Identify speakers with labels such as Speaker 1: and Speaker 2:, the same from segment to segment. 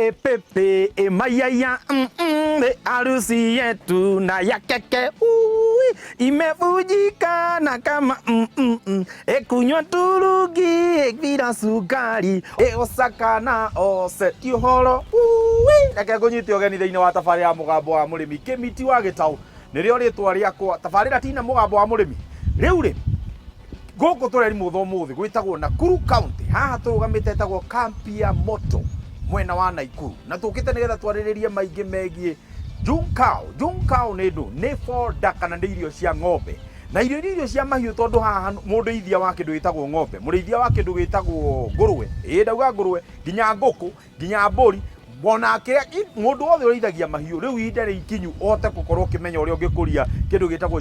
Speaker 1: Terere pepe mayaya harusi yetu na ya keke imevujika na kama kunywa turugi bila sukari osaka na ose tihoro reke ngunyite ogeni thiini wa tafari ya mugambo wa murimi Kimiti wa Gitau nirio ritwa riakwa tabarira tina mugambo wa murimi riu ri goko tureri mutho muthi gwitagwo Nakuru County haha turugamite tagwo kampi ya moto mwena wa Naikuru na tukite nigetha twariririe maingi megie Junkao ni foda kana ndi irio cia ng'ombe na irio cia mahiu tondu haha mundu ithia wa kindu gitagwo ng'ombe murithia wa kindu gitagwo ngurwe ndauga ngurwe nginya nguku nginya mburi bonake mundu wothe urithagia mahiu riu ihinda ri ikinyu ote gukorwo kimenya uria ungikuria kindu gitagwo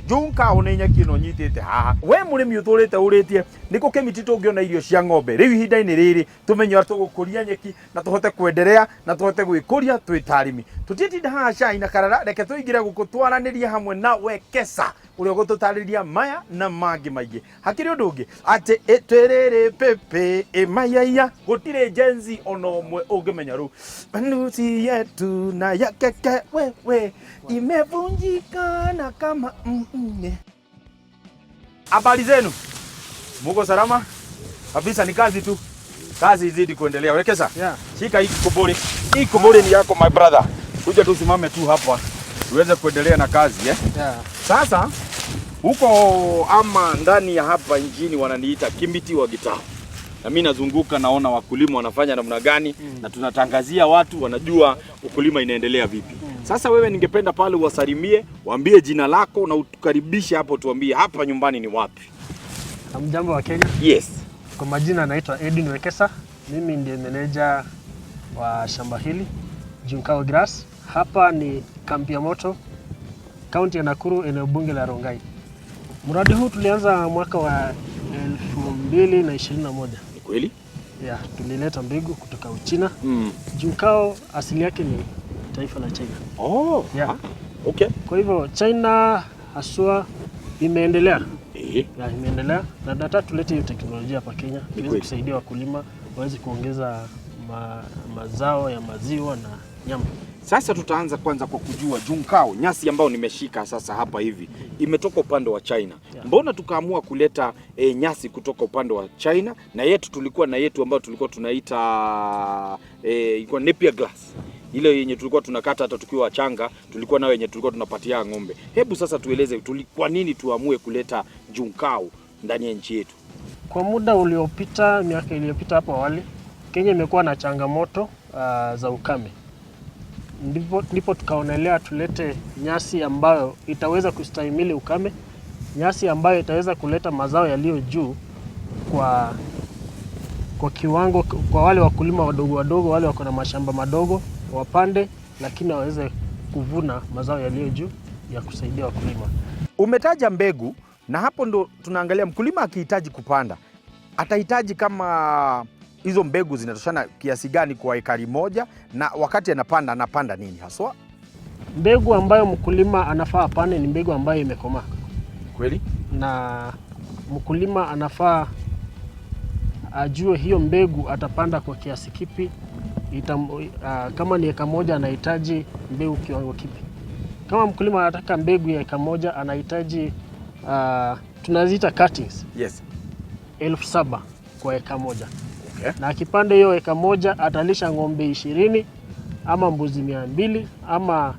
Speaker 1: Junkao ni nyeki no nyitite haha we murimi uthurite uritie niko Kimiti tungiona irio cia ng'ombe riu ihinda-ini riri tumenye tugukuria nyeki na tuhote kwenderea na tuhote gwikuria twitarimi tutitinda haha cai na karara reke tuingire gukutwaraniria hamwe na Wekesa uria gututariria maya na mangi maingi hakiri undu ungi ati terere pepe mayaya gutire jenzi ono mwe ungimenya ru harusi yetu na ya keke wewe imevunjika na kama Habari zenu? Muko salama? Kabisa ni kazi tu. Kazi izidi kuendelea. Wekesa?
Speaker 2: Yeah.
Speaker 1: Shika hii kobole. Hii kobole ni yako my brother. Kuja tu simame tu hapa. Tuweze kuendelea na kazi
Speaker 2: Yeah.
Speaker 1: Sasa huko ama ndani ya hapa injini wananiita Kimiti wa Gitau. Na mimi nazunguka naona wakulima wanafanya namna gani na tunatangazia watu wanajua ukulima inaendelea vipi. Sasa wewe ningependa pale uwasalimie, waambie jina lako na utukaribishe hapo tuambie hapa nyumbani ni wapi.
Speaker 2: Hamjambo wa Kenya?
Speaker 1: Yes.
Speaker 2: Kwa majina naitwa Edwin Wekesa. Mimi ndiye meneja wa shamba hili Junkao Grass. Hapa ni kampi ya moto, kaunti ya Nakuru, eneo bunge la Rongai. Mradi huu tulianza mwaka wa 2021.
Speaker 1: Ni kweli?
Speaker 2: Yeah, tulileta mbegu kutoka Uchina. Junkao asili yake ni taifa la China.
Speaker 1: Oh,
Speaker 2: yeah.
Speaker 1: Okay.
Speaker 2: Kwa hivyo China haswa imeendelea.
Speaker 1: Yeah,
Speaker 2: imeendelea na nataka tulete hiyo teknolojia hapa Kenya ili kusaidia wakulima waweze kuongeza mazao ya maziwa na nyama.
Speaker 1: Sasa tutaanza kwanza kwa kujua Junkao, nyasi ambayo nimeshika sasa hapa hivi imetoka upande wa China. Yeah. Mbona tukaamua kuleta nyasi kutoka upande wa China na yetu tulikuwa na yetu ambayo tulikuwa tunaita ilikuwa Napier grass. Ile yenye tulikuwa tunakata hata tukiwa wachanga, tulikuwa nayo yenye tulikuwa tunapatia ng'ombe. Hebu sasa tueleze kwa nini tuamue kuleta Junkao ndani ya nchi yetu?
Speaker 2: Kwa muda uliopita, miaka iliyopita hapo awali, Kenya imekuwa na changamoto za ukame. Ndipo tukaonelea tulete nyasi ambayo itaweza kustahimili ukame, nyasi ambayo itaweza kuleta mazao yaliyo juu kwa kiwango kwa wale wakulima wadogo wale wako na mashamba madogo wapande, lakini waweze kuvuna mazao yaliyo juu ya kusaidia wakulima. Umetaja mbegu na hapo ndo tunaangalia mkulima akihitaji kupanda atahitaji kama hizo mbegu zinatoshana kiasi gani kwa ekari moja, na wakati anapanda nini haswa? Mbegu ambayo mkulima anafaa apande ni mbegu ambayo imekomaa. Kweli? Na mkulima anafaa ajue hiyo mbegu atapanda kwa kiasi kipi, kama ni eka moja anahitaji mbegu kiwango kipi. Kama mkulima anataka mbegu ya eka moja anahitaji tunaziita cuttings. Yes. 7,000 kwa eka moja. Okay. Na akipanda hiyo eka moja atalisha ng'ombe 20 ama mbuzi 200 ama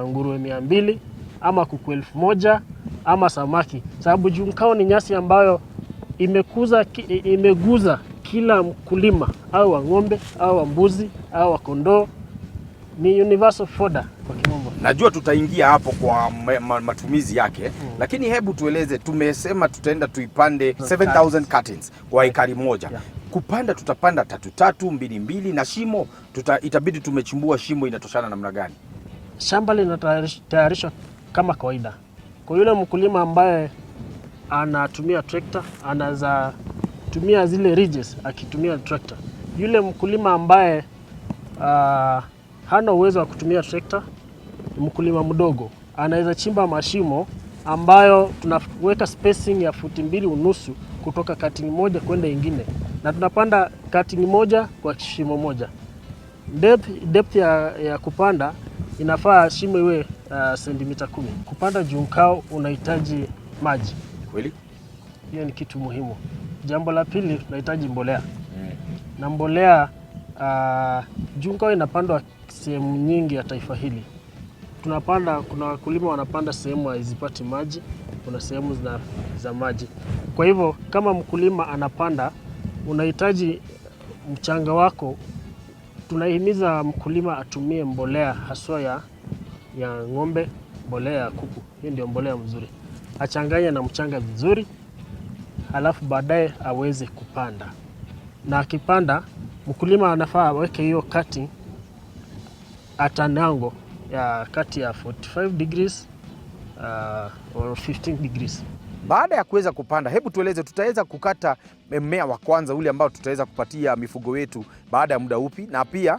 Speaker 2: nguruwe 200 ama kuku 1,000 ama samaki. Sababu Junkao ni nyasi ambayo imeguza kila mkulima au wa ng'ombe au wa mbuzi au wa kondoo. Ni universal fodder kwa kimombo. Najua tutaingia hapo kwa matumizi yake, lakini hebu tueleze, tumesema tutaenda tuipande 7,000 cuttings kwa ekari moja. Yeah. Kupanda tutapanda 3 2 na shimo itabidi tumechimbua shimo inatoshana namna gani? Shamba linatayarishwa kama kawaida. Kwa yule mkulima ambaye anatumia tractor, anaza tumia zile ridges akitumia tractor. Yule mkulima ambaye hana uwezo wa kutumia tractor, mkulima mdogo, anaweza chimba mashimo ambayo tunaweka spacing ya 2.5 futi kutoka cutting moja kwenda ingine, na tunapanda cutting moja kwa shimo moja. Depth ya kupanda inafaa shimo iwe sentimita 10. Kupanda junkao unahitaji maji.
Speaker 1: Kweli?
Speaker 2: Hiyo ni kitu muhimu. Jambo la pili, unahitaji mbolea. Na mbolea junkao inapandwa sehemu nyingi ya taifa hili. Kuna wakulima wanapanda sehemu hazipati maji, kuna sehemu za maji. Kwa hivyo kama mkulima anapanda, unahitaji mchanga wako. Tunahimiza mkulima atumie mbolea haswa ya ng'ombe, mbolea ya kuku. Hiyo ndio mbolea mzuri. Achanganye na mchanga vizuri, halafu baadaye aweze kupanda. Na akipanda, mkulima anafaa aweke hiyo cutting at an angle ya kati ya 45 degrees or 15 degrees.
Speaker 1: Baada ya kuweza kupanda, hebu tueleze, tutaweza kukata mmea wa kwanza ule ambao tutaweza kupatia mifugo wetu baada ya muda upi, na pia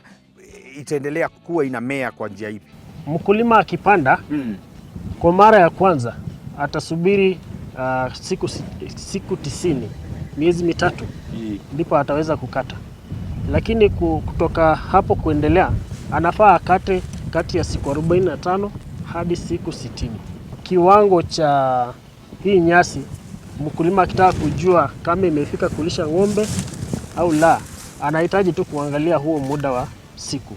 Speaker 1: itaendelea kuwa inamea kwa njia ipi?
Speaker 2: Mkulima akipanda kwa mara ya kwanza atasubiri siku 90, miezi mitatu, ndipo ataweza kukata. Lakini kutoka hapo kuendelea anafaa akate kati ya siku 45 hadi siku 60. Kiwango cha hii nyasi, mkulima akitaka kujua kama imefika kulisha ng'ombe au la, anahitaji tu kuangalia huo muda wa siku,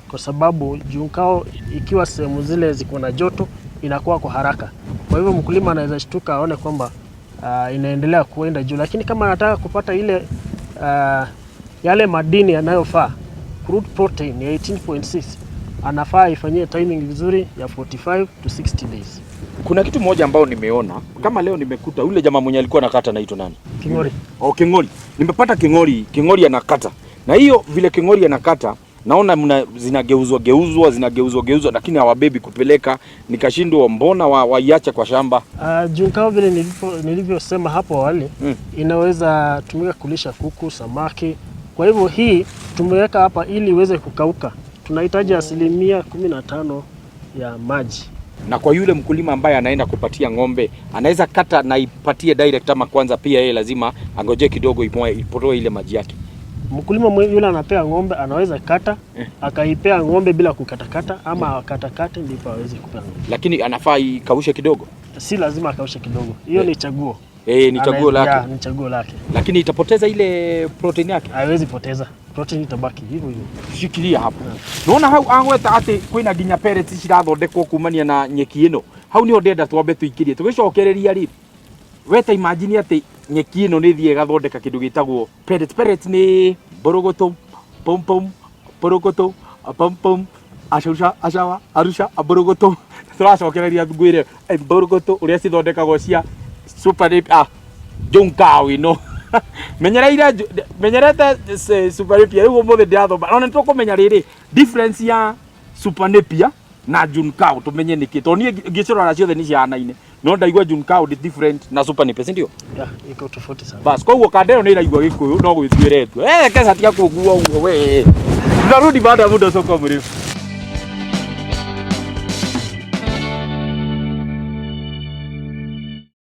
Speaker 2: kwa sababu junkao ikiwa sehemu zile ziko na joto inakuwa kwa haraka. Kwa hivyo mkulima anaweza shtuka aone kwamba inaendelea kuenda juu, lakini kama anataka kupata ile yale madini yanayofaa, crude protein ya 18.6, anafaa ifanyie timing vizuri ya 45 to 60 days.
Speaker 1: Kuna kitu moja ambao nimeona kama leo nimekuta yule jamaa mwenye alikuwa anakata anaitwa nani?
Speaker 2: King'ori.
Speaker 1: King'ori. Nimepata King'ori anakata. Na hiyo vile King'ori anakata, naona zinageuzwa lakini hawabebi kupeleka, nikashindwa mbona waiacha kwa shamba.
Speaker 2: Junkao vile nilivyosema hapo awali, inaweza tumika kulisha kuku, samaki. Kwa hivyo hii tumeweka hapa ili iweze kukauka. Tunahitaji 15% ya maji.
Speaker 1: Na kwa yule mkulima ambaye anaenda kupatia ng'ombe, anaweza kata na ipatie direct, ama kwanza pia yeye lazima angoje kidogo ipotoe ile maji yake?
Speaker 2: Mkulima yule anapea ng'ombe anaweza kata akaipea ng'ombe bila kukatakata, ama akatakate ndipo aweze kupea ng'ombe. Lakini
Speaker 1: anafaa ikaushe kidogo?
Speaker 2: Si lazima akaushe kidogo. Hiyo ni chaguo.
Speaker 1: Ni chaguo lake.
Speaker 2: Ni chaguo lake.
Speaker 1: Lakini itapoteza ile protein yake?
Speaker 2: Haiwezi poteza. Protein itabaki hivyo hivyo.
Speaker 1: Shikilia hapo. Naona hau agweta ati kwina ginya pellets cirathondekwo kumania na nyeki ino. Hau ni ndenda twambe tuikirie. Tugicokereria ri. Weta imagine ati nyeki ino ni thie gathondeka kindu gitagwo pellets. Pellets ni borogoto, pom pom, borogoto, pom pom, ashawa, arusha, borogoto. Turacokereria ngwire borogoto uria cithondekagwo cia super dip junkao ino. Menyerete super napier riu muthe ndiathoma. Ona nitukumenya riri difference ya super napier na junkao, tumenye niki to ni ngicirora ciothe ni cianaine, no ndaigua junkao di different na super napier, si ndio?
Speaker 2: Iko tofauti sana.
Speaker 1: Bas koguo kandero ni iraigua Gikuyu no gwithuiretwo kesa tia kungua uguo we. Tunarudi baada ya muda soko mrefu.